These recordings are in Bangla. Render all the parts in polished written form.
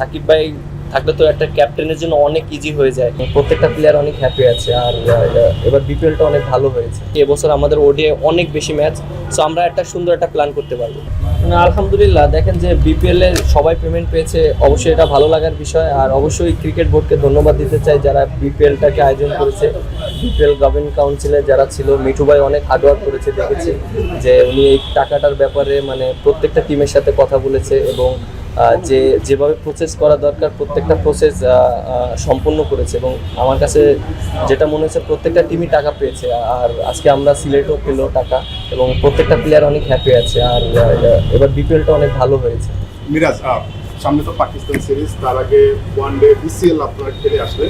সাকিব ভাই থাকলে তো একটা ক্যাপ্টেনের জন্য অনেক ইজি হয়ে যায়, প্রত্যেকটা প্লেয়ার অনেক হ্যাপি আছে। আর এবার বিপিএলটা অনেক ভালো হয়েছে, এবছর আমাদের ওডিআই অনেক বেশি ম্যাচ, সো আমরা একটা সুন্দর একটা প্ল্যান করতে পারবো। আলহামদুলিল্লাহ, দেখেন যে বিপিএল এর সবাই পেমেন্ট পেয়েছে, অবশ্যই এটা ভালো লাগার বিষয়। আর অবশ্যই ক্রিকেট বোর্ডকে ধন্যবাদ দিতে চাই যারা বিপিএলটাকে আয়োজন করেছে। বিপিএল গভর্নিং কাউন্সিলে যারা ছিল, মিঠু ভাই অনেক হার্ডওয়ার্ক করেছে, দেখেছি যে উনি এই টাকাটার ব্যাপারে মানে প্রত্যেকটা টিমের সাথে কথা বলেছে এবং যেভাবে প্রসেস করা দরকার প্রত্যেকটা প্রসেস সম্পন্ন করেছে। এবং আমার কাছে যেটা মনে হচ্ছে প্রত্যেকটা টিমই টাকা পেয়েছে, আর আজকে আমরা সিলেটও পেলো টাকা এবং প্রত্যেকটা প্লেয়ার অনেক হ্যাপি আছে। আর এবার বিপিএলটা অনেক ভালো হয়েছে। মিরাজ, সামনে তো পাকিস্তান সিরিজ, তার আগে ওয়ানডে বিসিএল আপনারা খেলে আসলে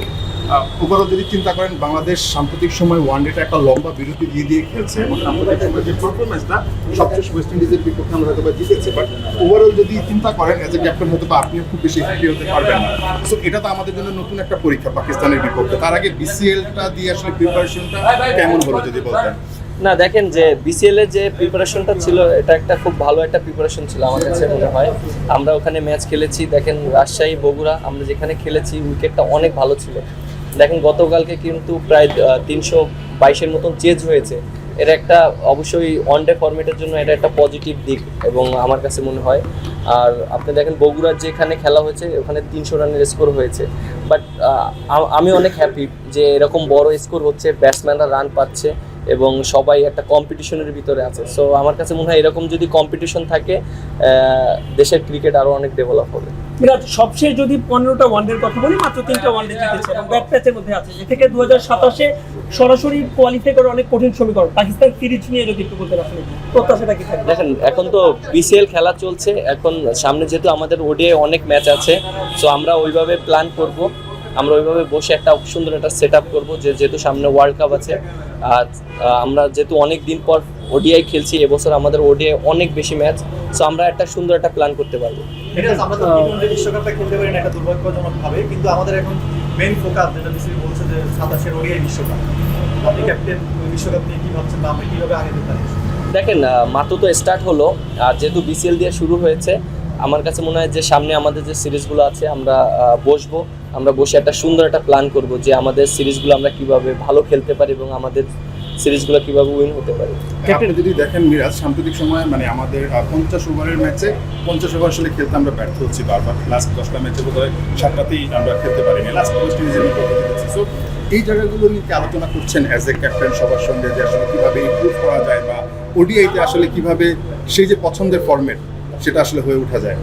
ওভারঅল যদি চিন্তা করেন, বাংলাদেশ সাম্প্রতিক সময় ওয়ানডেটা একটা লম্বা বিরতি দিয়ে খেলছে এবং সাম্প্রতিক সময় যে পারফরমেন্সটা সবচেয়ে ওয়েস্ট ইন্ডিজের বিপক্ষে আমরা হয়তো বা জিতেছে, বাট ওভারঅল যদি চিন্তা করেন এজ এ ক্যাপ্টেন হয়তো বা আপনিও খুব বেশি হ্যাপি হতে পারবেন না। সো এটা তো আমাদের জন্য নতুন একটা পরীক্ষা পাকিস্তানের বিপক্ষে। তার আগে বিসিএলটা দিয়ে আসলে প্রিপারেশনটা কেমন হলো যদি বলতেন? না, দেখেন যে বিসিএল এর যে প্রিপারেশনটা ছিল এটা একটা খুব ভালো একটা প্রিপারেশন ছিল আমার কাছে মনে হয়। আমরা ওখানে ম্যাচ খেলেছি, দেখেন রাজশাহী বগুড়া আমরা যেখানে খেলেছি উইকেটটা অনেক ভালো ছিল। দেখেন গতকালকে কিন্তু প্রায় 322-এর মতন চেঞ্জ হয়েছে, এটা একটা অবশ্যই ওয়ানডে ফরম্যাটের জন্য এটা একটা পজিটিভ দিক এবং আমার কাছে মনে হয়। আর আপনি দেখেন বগুড়ার যেখানে খেলা হয়েছে ওখানে 300 রানের স্কোর হয়েছে, বাট আমি অনেক হ্যাপি যে এরকম বড় স্কোর হচ্ছে, ব্যাটসম্যানরা রান পাচ্ছে এবং সবাই একটা কম্পিটিশনের ভিতরে আছে। সো আমার কাছে মনে হয় এরকম যদি কম্পিটিশন থাকে দেশের ক্রিকেট আরও অনেক ডেভেলপ হবে। বিরাট, সবশেষ যদি 15টা ওয়ানডের কথা বলি, মাত্র 3টা ওয়ানডে জিতেছে এবং ব্যাট প্যাচের মধ্যে আছে, এ থেকে 2027-এ সরাসরি কোয়ালিফাই করা অনেক কঠিন সমীকরণ। পাকিস্তান সিরিজ নিয়ে যদি একটু বলতে আসলে প্রত্যাশাটা কি থাকবে? দেখেন এখন তো বিসিএল খেলা চলছে, এখন সামনে যেহেতু আমাদের ওডিআই অনেক ম্যাচ আছে, সো আমরা ওইভাবে প্ল্যান করব, আমরা ওইভাবে বসে একটা সুন্দর একটা সেট আপ করবো যেহেতু সামনে ওয়ার্ল্ড কাপ আছে। আর আমরা যেহেতু অনেক দিন পর ওডিআই খেলছি, এবছর আমাদের ওডিআই অনেক বেশি ম্যাচ, সো আমরা একটা সুন্দর একটা প্ল্যান করতে পারবো। আমরা তো টি-টোয়েন্টি বিশ্বকাপটা খেলতে পারি না একটা দুর্ভাগ্যজনকভাবে, কিন্তু আমাদের এখন মেইন ফোকাস যেটা বিসিবি বলছে যে 27-এর ওডিআই বিশ্বকাপ। আপনি ক্যাপ্টেন, ওই বিশ্বকাপ নিয়ে কি ভাবছেন বা আমরা কীভাবে আগে যেতে পারি? দেখেন মাত্র তো স্টার্ট হলো, আর যেহেতু বিসিএল দিয়ে শুরু হয়েছে, আমার কাছে মনে হয় যে সামনে আমাদের যে সিরিজগুলো আছে আমরা বসবো, আমরা বসে একটা সুন্দর একটা প্ল্যান করব যে আমাদের সিরিজগুলো আমরা কিভাবে ভালো খেলতে পারি এবং আমাদের সিরিজগুলো কিভাবে উইন হতে পারে। ক্যাপ্টেন যদি দেখেন মিরাজ, সাম্প্রতিক সময় মানে আমাদের 50 ওভারের ম্যাচে 50 ওভার আসলে খেলতে আমরা ব্যর্থ হচ্ছি বারবার। লাস্ট 10টা ম্যাচে বোধহয় 7টাতেই আমরা খেলতে পারিনি, লাস্ট ওয়েস্ট ইন্ডিজের বিপক্ষে খেলেছি। সো এই জায়গাগুলো নিয়ে কি আলোচনা করছেন অ্যাজ এ ক্যাপ্টেন সবার সঙ্গে, যে আসলে কীভাবে ইমপ্রুভ করা যায় বা ওডিআইতে আসলে কিভাবে সেই যে পছন্দের ফরম্যাট সেটা আসলে হয়ে ওঠা যায়?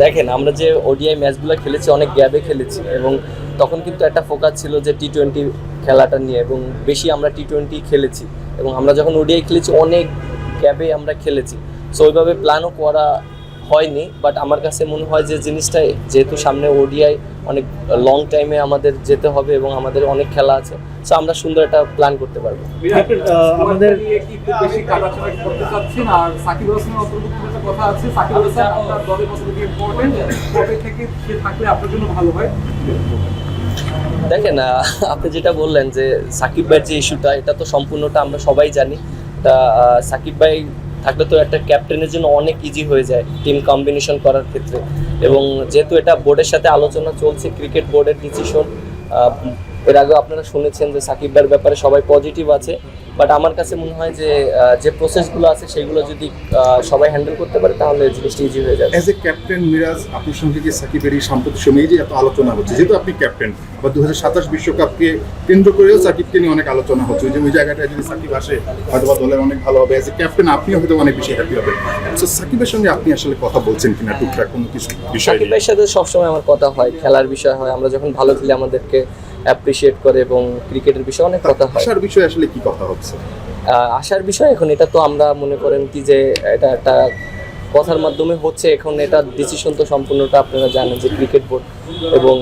দেখেন আমরা যে ওডিআই ম্যাচগুলো খেলেছি অনেক গ্যাপে খেলেছি এবং তখন কিন্তু একটা ফোকাস ছিল যে টি-20 খেলাটা নিয়ে এবং বেশি আমরা টি-20 খেলেছি এবং আমরা যখন ওডিআই খেলেছি অনেক গ্যাপে আমরা খেলেছি, সো ওইভাবে প্ল্যানও করা হয়নি। বাট আমার কাছে মনে হয় যে জিনিসটা যেহেতু সামনে ওডিআই অনেক লং টাইমে আমাদের যেতে হবে এবং আমাদের অনেক খেলা আছে, সো আমরা সুন্দর একটা প্ল্যান করতে পারবো। আমাদের কি খুব বেশি কাটাছাড়া করতে চাচ্ছেন? আর সাকিব হাসানের অন্তর্ভুক্ত একটা কথা আছে, সাকিব হাসান আপনার দলের কতটুকু ইম্পর্টেন্ট, কবে থেকে সে থাকলে আপনার জন্য ভালো হয়? দেখেন আপনি যেটা বললেন যে সাকিব ভাইয়ের যে ইস্যুটা, এটা তো সম্পূর্ণটা আমরা সবাই জানি। তা সাকিব ভাই থাকলে তো একটা ক্যাপ্টেনের জন্য অনেক ইজি হয়ে যায় টিম কম্বিনেশন করার ক্ষেত্রে এবং যেহেতু এটা বোর্ডের সাথে আলোচনা চলছে, ক্রিকেট বোর্ডের ডিসিশন, এর আগেও আপনারা শুনেছেন যে সাকিব ভাইয়ের ব্যাপারে সবাই পজিটিভ আছে। বাট আমার কাছে মনে হয় যে যে প্রসেসগুলো আছে সেগুলো যদি সবাই হ্যান্ডেল করতে পারে তাহলে জিনিসটা ইজি হয়ে যাবে। অ্যাজ এ ক্যাপ্টেন মিরাজ, আপনার সঙ্গে কি সাকিবের এই সাম্প্রতিক সময়ে যে এত আলোচনা হচ্ছে, যেহেতু আপনি ক্যাপ্টেন বা 2027 বিশ্বকাপকে কেন্দ্র করেও সাকিবকে নিয়ে অনেক আলোচনা হচ্ছে, যে ওই জায়গাটায় যদি সাকিব আসে হয়তো বা দলের অনেক ভালো হবে, অ্যাজ এ ক্যাপ্টেন আপনিও হয়তো অনেক বেশি হ্যাপি হবেন। সো সাকিবের সঙ্গে আপনি আসলে কথা বলছেন কিনা টুকটাক কোনো কিছু বিষয়? সাকিব ভাইয়ের সাথে সবসময় আমার কথা হয়, খেলার বিষয় হয়, আমরা যখন ভালো খেলি আমাদেরকে অ্যাপ্রিসিয়েট করে এবং ক্রিকেটের বিষয়ে অনেক কথা হয়। আসার বিষয়ে আসলে কি কথা হচ্ছে? আসার বিষয় এখন এটা তো আমরা মনে করেন কি যে এটা একটা কথার মাধ্যমে হচ্ছে, এখন এটা ডিসিশন তো সম্পূর্ণটা আপনারা জানেন যে ক্রিকেট বোর্ড এবং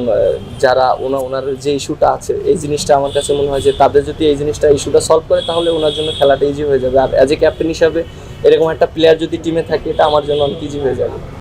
যারা ওনার যে ইস্যুটা আছে এই জিনিসটা আমার কাছে মনে হয় যে তাদের যদি এই জিনিসটা ইস্যুটা সলভ করে তাহলে ওনার জন্য খেলাটা ইজি হয়ে যাবে। আর অ্যাজ এ ক্যাপ্টেন হিসাবে এরকম একটা প্লেয়ার যদি টিমে থাকে এটা আমার জন্য অনেক ইজি হয়ে যাবে।